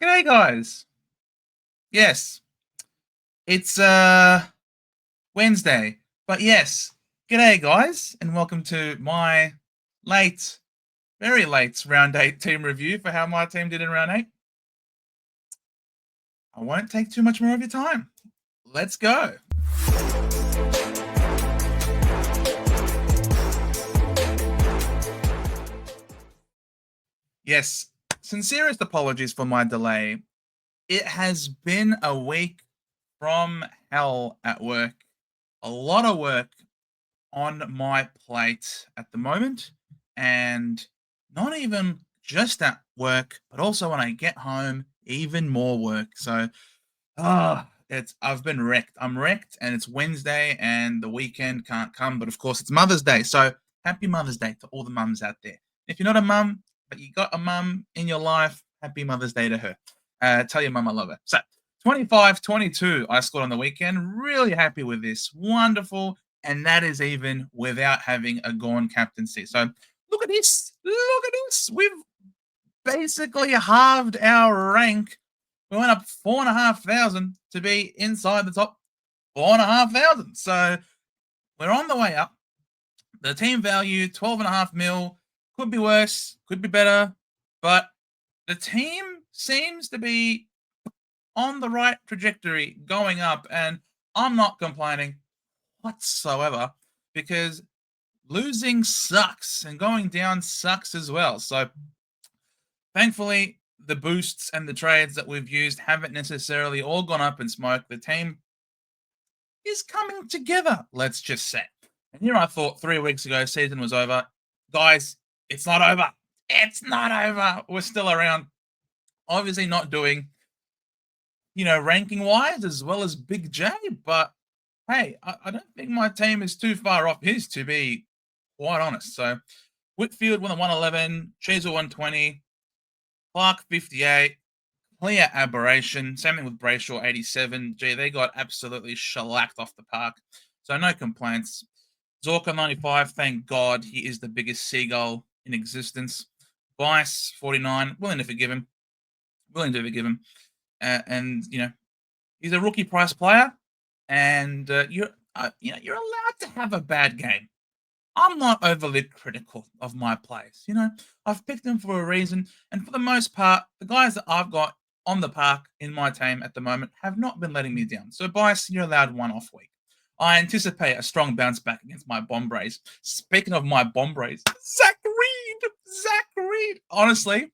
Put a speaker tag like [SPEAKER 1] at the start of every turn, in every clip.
[SPEAKER 1] G'day, guys. Yes, it's Wednesday, but yes, g'day, guys, and welcome to my late, very late round eight team review for how my team did in round eight. I won't take too much more of your time. Let's go. Yes, sincerest apologies for my delay. It has been a week from hell at work. A lot of work on my plate at the moment, and not even just at work, but also when I get home, even more work. So, it's I've been wrecked. I'm wrecked, and it's Wednesday, and the weekend can't come. But of course, it's Mother's Day. So, happy Mother's Day to all the mums out there. If you're not a mum, but you got a mum in your life, happy Mother's Day to her. Tell your mum I love her. So, 25-22 I scored on the weekend. Really happy with this. Wonderful. And that is even without having a Gorn captaincy. So look at this. Look at this. We've basically halved our rank. We went up 4,500 to be inside the top 4,500. So we're on the way up. The team value, 12.5 mil. Could be worse, could be better. But the team seems to be on the right trajectory, going up. And I'm not complaining whatsoever, because losing sucks and going down sucks as well. So thankfully, the boosts and the trades that we've used haven't necessarily all gone up in smoke. The team is coming together, let's just say. And here I thought 3 weeks ago season was over. Guys, it's not over. It's not over. We're still around. Obviously not doing, ranking wise as well as Big J, but hey, I don't think my team is too far off his, to be quite honest. So Whitfield won the 111, Cheezel 120, Clark 58, clear aberration. Same thing with Brayshaw 87. Gee, they got absolutely shellacked off the park. So no complaints. Zorka 95, thank God he is the biggest seagull in existence. Vice 49, willing to forgive him. And he's a rookie price player. And you're allowed to have a bad game. I'm not overly critical of my plays. I've picked them for a reason, and for the most part, the guys that I've got on the park in my team at the moment have not been letting me down. So, Bias, you're allowed one off week. I anticipate a strong bounce back against my Bombrays. Speaking of my Bombrays, Zach Reed. Honestly,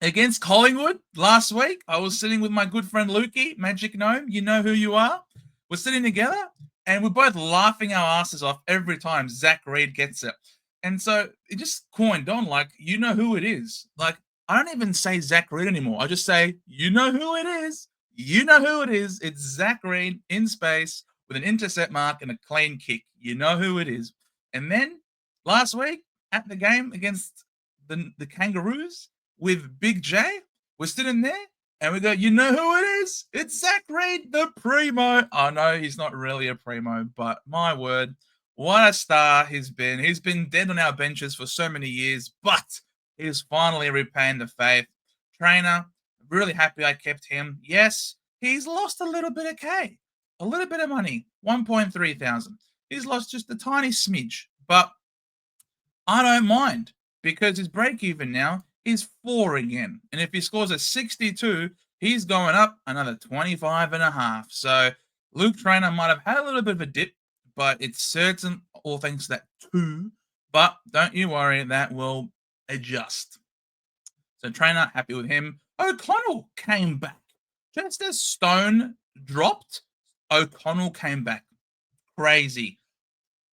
[SPEAKER 1] against Collingwood last week, I was sitting with my good friend Lukey, Magic Gnome. You know who you are. We're sitting together, and we're both laughing our asses off every time Zach Reed gets it. And so it just coined on, like, you know who it is. Like, I don't even say Zach Reed anymore. I just say, you know who it is. You know who it is. It's Zach Reed in space with an intercept mark and a clean kick. You know who it is. And then last week at the game against the Kangaroos with Big J, we're sitting there and we go, you know who it is? It's Zach Reed, the primo. I know he's not really a primo, but my word, what a star he's been. He's been dead on our benches for so many years, but he's finally repaying the faith. Trainer, really happy I kept him. Yes, he's lost a little bit of K, a little bit of money, 1.3 thousand. He's lost just a tiny smidge, but I don't mind, because his break even now is 4 again. And if he scores a 62, he's going up another 25.5. So Luke Trainer might have had a little bit of a dip, but it's certain, all thanks to that 2. But don't you worry, that will adjust. So Trainer, happy with him. O'Connell came back. Just as Stone dropped, O'Connell came back. Crazy.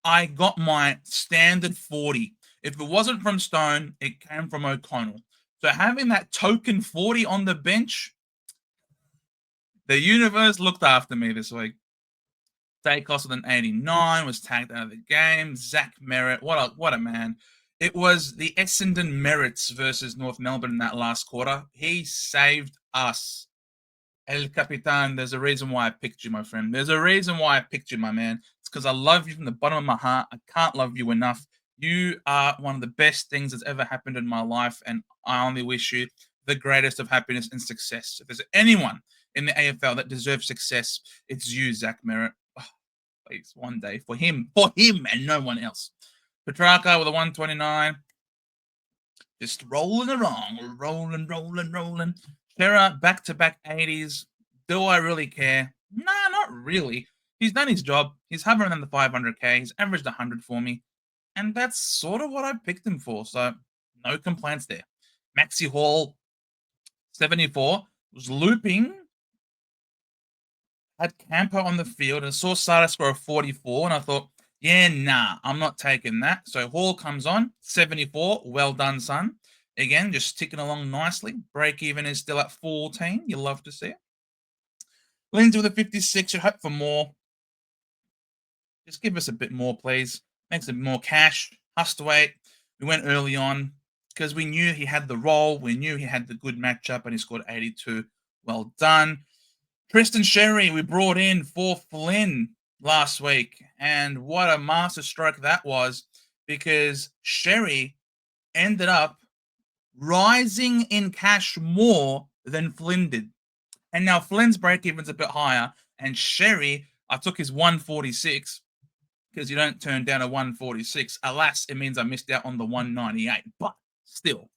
[SPEAKER 1] I got my standard 40. If it wasn't from Stone, it came from O'Connell. So having that token 40 on the bench, the universe looked after me this week. Day costed an 89, was tagged out of the game. Zach Merritt, what a man. It was the Essendon Merritts versus North Melbourne in that last quarter. He saved us. El Capitan, there's a reason why I picked you, my friend. There's a reason why I picked you, my man. It's because I love you from the bottom of my heart. I can't love you enough. You are one of the best things that's ever happened in my life, and I only wish you the greatest of happiness and success. If there's anyone in the AFL that deserves success, it's you, Zach Merritt. Oh, please, one day for him and no one else. Petrarca with a 129. Just rolling along, rolling. Shera back-to-back 80s. Do I really care? Nah, not really. He's done his job. He's hovering in the 500k. He's averaged 100 for me. And that's sort of what I picked him for. So no complaints there. Maxi Hall, 74, was looping. Had Campo on the field and saw Sada score a 44. And I thought, yeah, nah, I'm not taking that. So Hall comes on, 74. Well done, son. Again, just ticking along nicely. Break even is still at 14. You love to see it. Lindsay with a 56. You hope for more. Just give us a bit more, please. Make some more cash. Hustaway. We went early on because we knew he had the role. We knew he had the good matchup, and he scored 82. Well done. Tristan Sherry, we brought in for Flynn last week. And what a masterstroke that was, because Sherry ended up rising in cash more than Flynn did. And now Flynn's break-even's a bit higher, and Sherry, I took his 146 because you don't turn down a 146. Alas, it means I missed out on the 198. But still,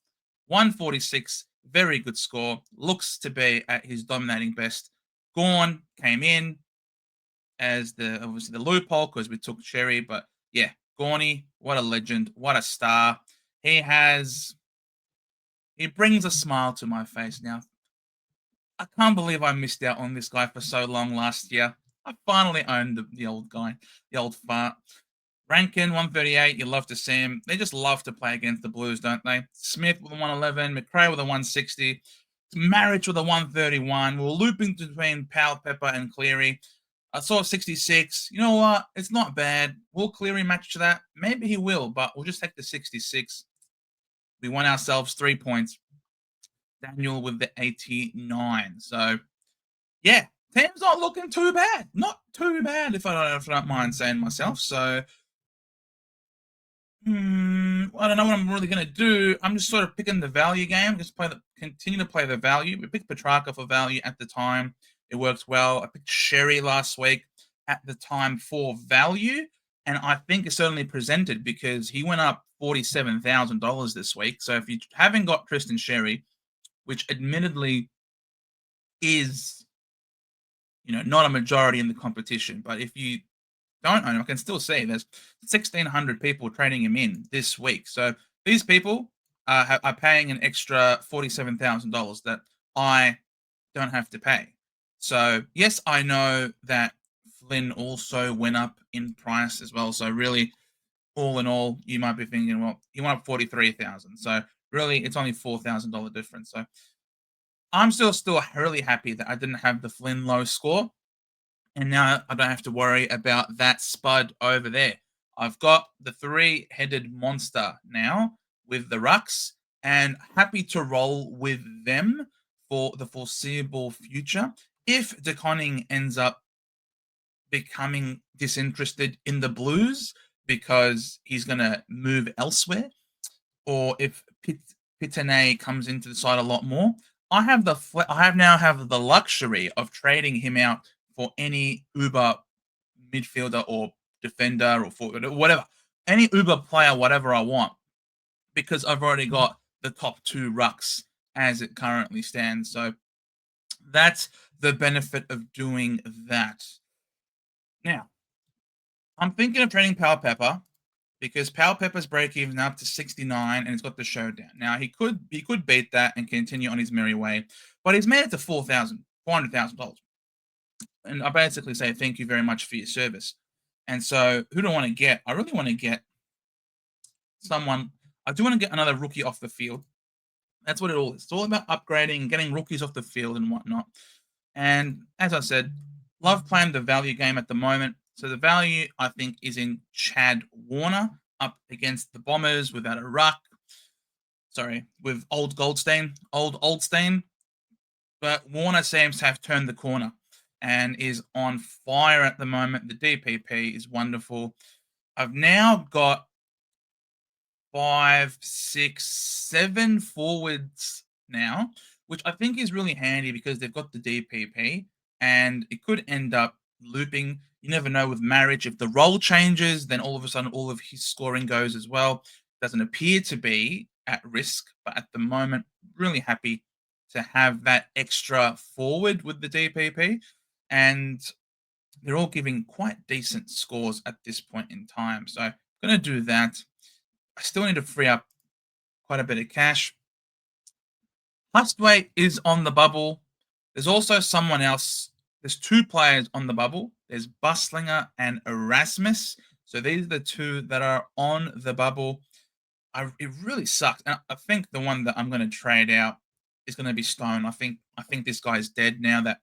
[SPEAKER 1] 146, very good score. Looks to be at his dominating best. Gorn came in as obviously the loophole because we took Sherry. But yeah, Gorny, what a legend, what a star. He brings a smile to my face now. I can't believe I missed out on this guy for so long last year. I finally owned the old guy, the old fart. Rankin, 138. You love to see him. They just love to play against the Blues, don't they? Smith with a 111. McRae with a 160. Marriage with a 131. We're looping between Powell, Pepper, and Cleary. I saw 66. You know what? It's not bad. Will Cleary match that? Maybe he will, but we'll just take the 66. We won ourselves 3 points. Daniel with the 89. So, yeah, team's not looking too bad. Not too bad, if I don't mind saying myself. So, I don't know what I'm really going to do. I'm just sort of picking the value game. Just continue to play the value. We picked Petrarca for value at the time. It works well. I picked Sherry last week at the time for value. And I think it certainly presented because he went up $47,000 this week. So if you haven't got Tristan Sherry, which admittedly is, not a majority in the competition, but if you don't own him, I can still see there's 1,600 people trading him in this week. So these people are paying an extra $47,000 that I don't have to pay. So yes, I know that Flynn also went up in price as well. So really, all in all, you might be thinking, well, he went up 43,000. So really, it's only $4,000 difference. So I'm still really happy that I didn't have the Flynn low score. And now I don't have to worry about that spud over there. I've got the 3-headed monster now with the Rucks and happy to roll with them for the foreseeable future. If DeConning ends up becoming disinterested in the Blues because he's going to move elsewhere, or if Pitane comes into the side a lot more, I now have the luxury of trading him out for any Uber midfielder or defender or forward, whatever, any Uber player, whatever I want, because I've already got the top 2 rucks as it currently stands. So that's the benefit of doing that. Now, I'm thinking of trading Power Pepper because Powell Pepper's break even up to 69 and he's got the showdown. Now he could beat that and continue on his merry way, but he's made it to $400,000. And I basically say thank you very much for your service. And so who do I want to get? I really want to get someone. I do want to get another rookie off the field. That's what it all is. It's all about upgrading, getting rookies off the field and whatnot. And as I said, love playing the value game at the moment. So the value, I think, is in Chad Warner up against the Bombers without a ruck. Sorry, with old Oldstein. But Warner seems to have turned the corner and is on fire at the moment. The DPP is wonderful. I've now got 5, 6, 7 forwards now, which I think is really handy because they've got the DPP and it could end up looping. You never know with marriage. If the role changes, then all of a sudden all of his scoring goes as well. Doesn't appear to be at risk, but at the moment, really happy to have that extra forward with the DPP. And they're all giving quite decent scores at this point in time. So I'm going to do that. I still need to free up quite a bit of cash. Hustway is on the bubble. There's also someone else. There's two players on the bubble. There's Buslinger and Erasmus. So these are the two that are on the bubble. It really sucks. And I think the one that I'm going to trade out is going to be Stone. I think this guy's dead now that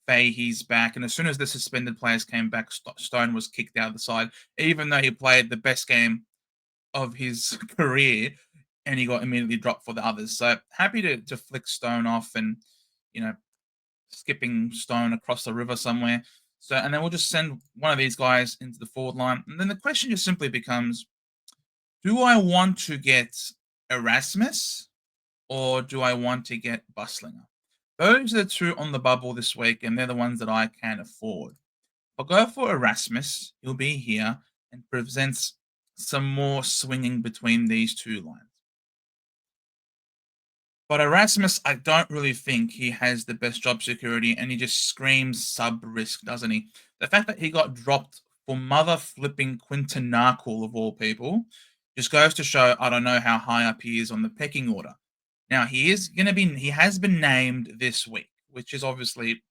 [SPEAKER 1] Fahey's back. And as soon as the suspended players came back, Stone was kicked out of the side, even though he played the best game of his career and he got immediately dropped for the others. So happy to flick Stone off and, you know, skipping Stone across the river somewhere. So, and then we'll just send one of these guys into the forward line. And then the question just simply becomes, do I want to get Erasmus or do I want to get Buslinger? Those are the two on the bubble this week, and they're the ones that I can afford. I'll go for Erasmus. He'll be here and presents some more swinging between these two lines. But Erasmus, I don't really think he has the best job security, and he just screams sub risk, doesn't he? The fact that he got dropped for mother flipping Quinton Narkle of all people just goes to show I don't know how high up he is on the pecking order. Now he has been named this week, which is obviously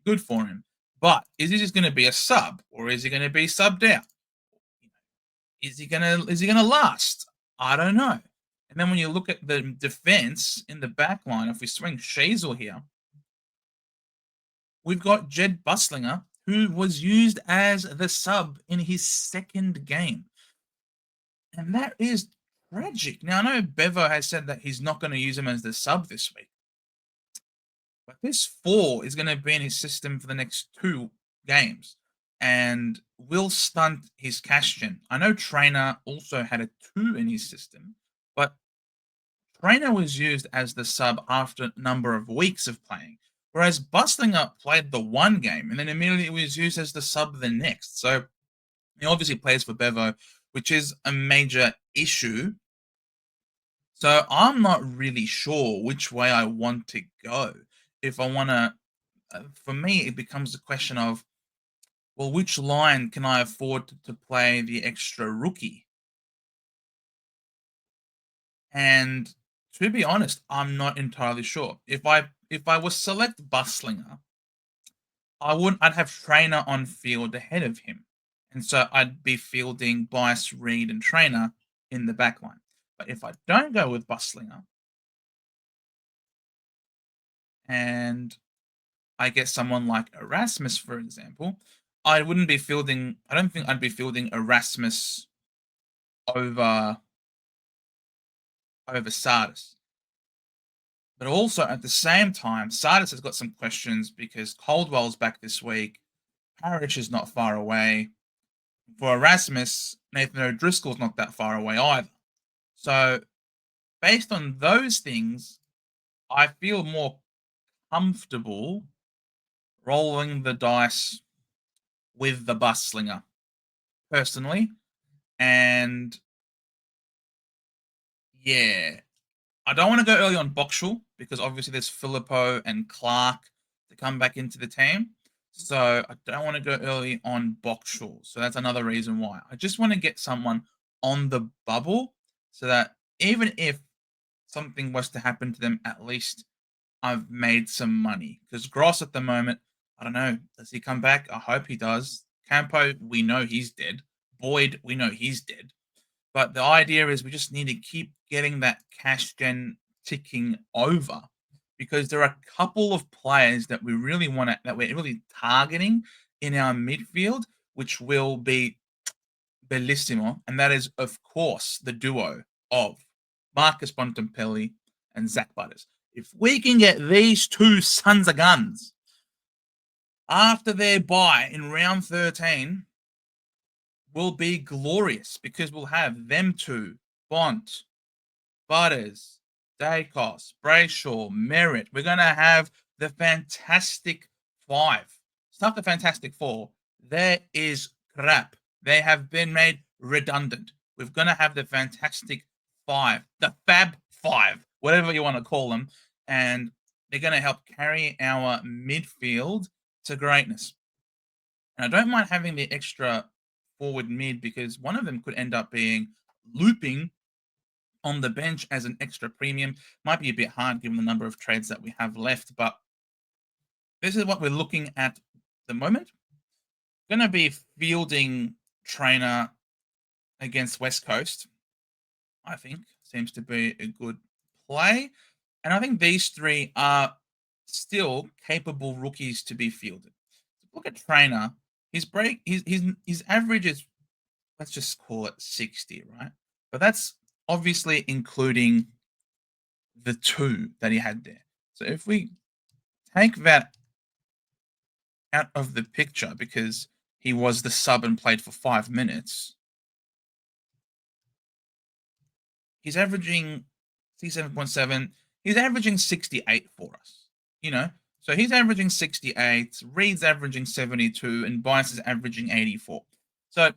[SPEAKER 1] good for him. But is he just going to be a sub, or is he going to be subbed out? Is he gonna last? I don't know. And then when you look at the defense in the back line, if we swing Shazel here, we've got Jed Buslinger, who was used as the sub in his second game. And that is tragic. Now, I know Bevo has said that he's not going to use him as the sub this week. But this 4 is going to be in his system for the next 2 games and will stunt his cash gen. I know Trainer also had a 2 in his system, but Trainer was used as the sub after a number of weeks of playing, whereas Buslinger played the 1 game and then immediately was used as the sub the next. So he obviously plays for Bevo, which is a major issue. So I'm not really sure which way I want to go. If I want to, for me, it becomes a question of, well, which line can I afford to play the extra rookie? And to be honest, I'm not entirely sure. If I was select Buslinger, I'd have Trainer on field ahead of him. And so I'd be fielding Bice, Reed, and Trainer in the back line. But if I don't go with Buslinger and I get someone like Erasmus, for example, I don't think I'd be fielding Erasmus over Sardis. But also at the same time, Sardis has got some questions because Coldwell's back this week. Parrish is not far away. For Erasmus, Nathan O'Driscoll's not that far away either. So based on those things, I feel more comfortable rolling the dice with the Buslinger personally. And yeah, I don't want to go early on Boxall because obviously there's Filippo and Clark to come back into the team. So I don't want to go early on Boxall. So that's another reason why. I just want to get someone on the bubble so that even if something was to happen to them, at least I've made some money. Because Gross at the moment, I don't know. Does he come back? I hope he does. Campo, we know he's dead. Boyd, we know he's dead. But the idea is we just need to keep getting that cash gen ticking over because there are a couple of players that we really want to, that we're really targeting in our midfield, which will be bellissimo. And that is, of course, the duo of Marcus Bontempelli and Zach Butters. If we can get these two sons of guns after their bye in round 13, will be glorious because we'll have them two, Bont, Butters, Dacos, Brayshaw, Merritt. We're going to have the Fantastic Five. Stuff the Fantastic Four. There is crap. They have been made redundant. We're going to have the Fantastic Five, the Fab Five, whatever you want to call them. And they're going to help carry our midfield to greatness. And I don't mind having the extra forward mid because one of them could end up being looping on the bench as an extra premium. Might be a bit hard given the number of trades that we have left, but this is what we're looking at the moment. Going to be fielding Trainer against West Coast, I think. Seems to be a good play. And I think these three are still capable rookies to be fielded. Look at Trainer. His average is, let's just call it 60, right? But that's obviously including the 2 that he had there. So if we take that out of the picture because he was the sub and played for 5 minutes, he's averaging 7.7. He's averaging 68 for us, you know? So he's averaging 68, Reed's averaging 72, and Bice is averaging 84. So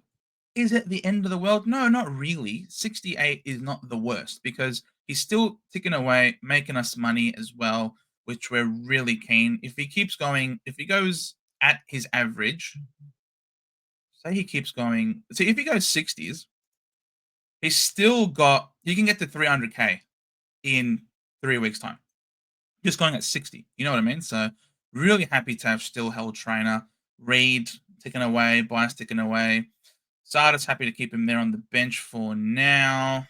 [SPEAKER 1] is it the end of the world? No, not really. 68 is not the worst because he's still ticking away, making us money as well, which we're really keen. If he keeps going, if he goes at his average, say he keeps going, see if he goes 60s, he's still got, he can get to 300K in 3 weeks' time. Just going at 60. You know what I mean? So really happy to have still held Trainer. Reed ticking away, Bias ticking away. Sarda's happy to keep him there on the bench for now.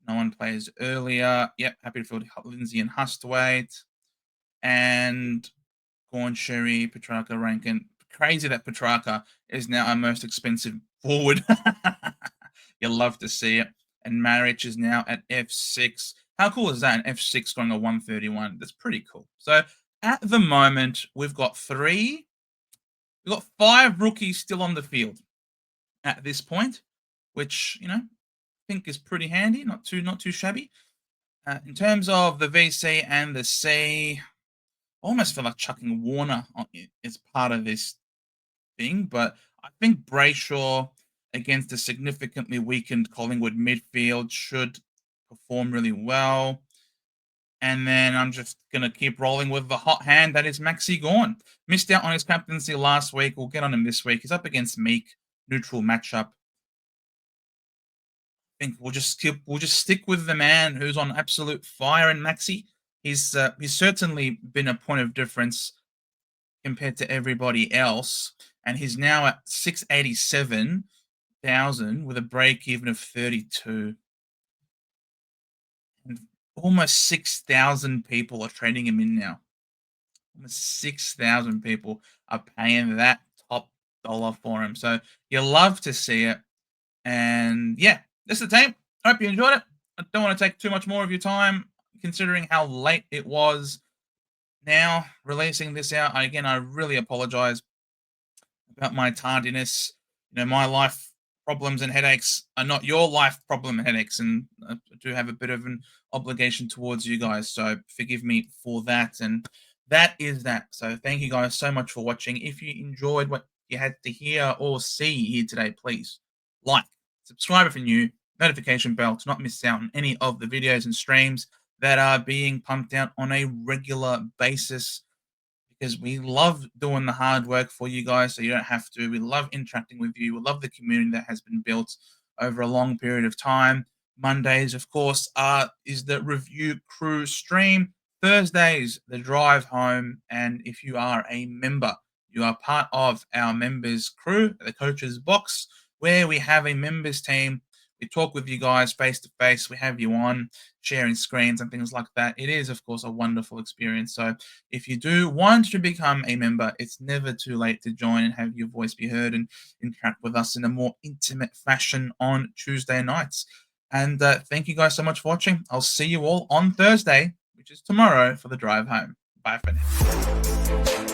[SPEAKER 1] No one plays earlier. Yep, happy to field Lindsay and Hustwaite. And Gorn, Sherry, Petrarca, Rankin. Crazy that Petrarca is now our most expensive forward. You'll love to see it. And Marich is now at F6. How cool is that? An F6 going a 131. That's pretty cool. So at the moment, we've got 5 rookies still on the field at this point, which, you know, I think is pretty handy, not too shabby. In terms of the VC and the C, I almost feel like chucking Warner as part of this thing, but I think Brayshaw against a significantly weakened Collingwood midfield should perform really well. And then I'm just going to keep rolling with the hot hand that is Maxi Gawn. Missed out on his captaincy last week. We'll get on him this week. He's up against Meek, neutral matchup. I think we'll just stick with the man who's on absolute fire in Maxi. He's certainly been a point of difference compared to everybody else, and he's now at 687,000 with a break even of 32. And almost 6,000 people are trading him in now. Almost 6,000 people are paying that top dollar for him. So you love to see it. And yeah, this is the team. Hope you enjoyed it. I don't want to take too much more of your time, considering how late it was now releasing this out. Again, I really apologize about my tardiness. You know, my life problems and headaches are not your life problem and headaches, and I do have a bit of an obligation towards you guys, so forgive me for that. And that is that. So thank you guys so much for watching. If you enjoyed what you had to hear or see here today, please like, subscribe if you're new, notification bell to not miss out on any of the videos and streams that are being pumped out on a regular basis, because we love doing the hard work for you guys so you don't have to. We love interacting with you. We love the community that has been built over a long period of time. Mondays, of course, is the review crew stream. Thursdays, the drive home. And if you are a member, you are part of our members crew, the coach's box, where we have a members team. We talk with you guys face to face. We have you on, sharing screens and things like that. It is, of course, a wonderful experience. So if you do want to become a member, it's never too late to join and have your voice be heard and interact with us in a more intimate fashion on Tuesday nights. And thank you guys so much for watching. I'll see you all on Thursday, which is tomorrow, for the drive home. Bye for now.